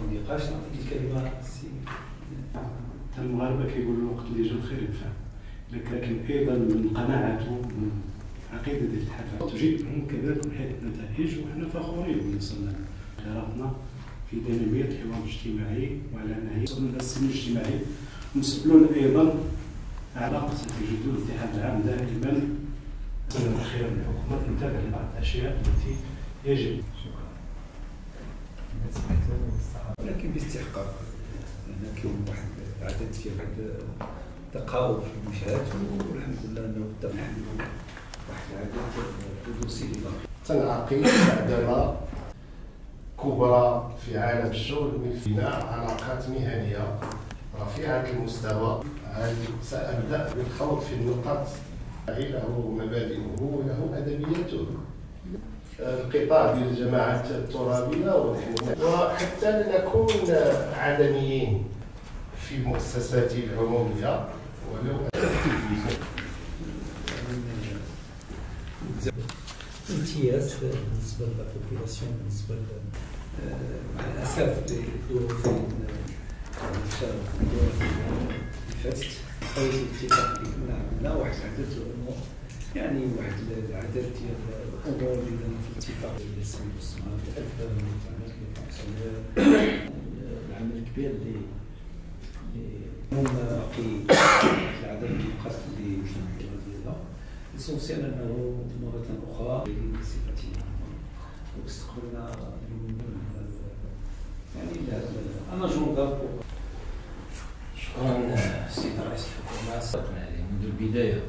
النقاش. نعطيك الكلمه سي. المغاربه كيقولوا الوقت اللي جا الخير ينفع، لكن ايضا من قناعته ومن عقيده ديال الحفاظ تجيبهم كذلك من حيث النتائج، وحنا فخورين بلي وصلنا قراراتنا في ديناميه الحوار الاجتماعي وعلى انه وصلنا للسلم الاجتماعي، ونسبلون ايضا علاقه الجدول الاتحاد العام دائما السنه الاخيره من الحكومه تنتبه لبعض الاشياء التي يجب. ولكن باستحقاق، لان كاين واحد العدد فيه واحد التقاؤم في المنشآت، والحمد لله انه اتفقنا واحد العدد دوسي تنعقد بعدما كبرى في عالم الشغل من بناء علاقات مهنيه رفيعه المستوى. سابدا بالخوض في النقاط له مبادئه وله ادبياته. القطاع ديال الجماعات الترابيه وحتى لنكون عدميين في المؤسسات العموميه ولو امتياز بالنسبه للبوبولاسيون، بالنسبه مع الاسف لظروف الشهر اللي فاتت حاولت الاتفاق اللي كنا عملنا واحد العدد الامور، يعني واحد العدد ديال الامور اللي درنا في الاتفاق ديال السنه والسمعه 1000 العمل الكبير اللي هم في العدد اللي بقات اللي وجدنا ديالها ليسونسيال انه مره اخرى بصفتنا واستقبلنا يعني انا جونغ. شكرا السيد رئيس الحكومه، صدقنا عليه منذ البدايه،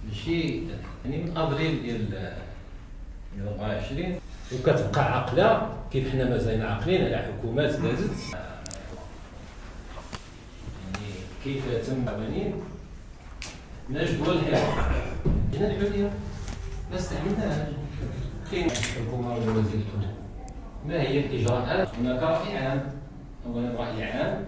ماشي يعني من افريل ديال 24 وكتبقى عاقله كيف حنا مازالين عاقلين على حكومات دازت. يعني كيف تم قوانين من اجل دول الحوار جينا الحليه ما استعملناهاش. كاين الحكومه ولا وزير الحدود، ما هي الاجراءات؟ هناك راي عام، اولا راي عام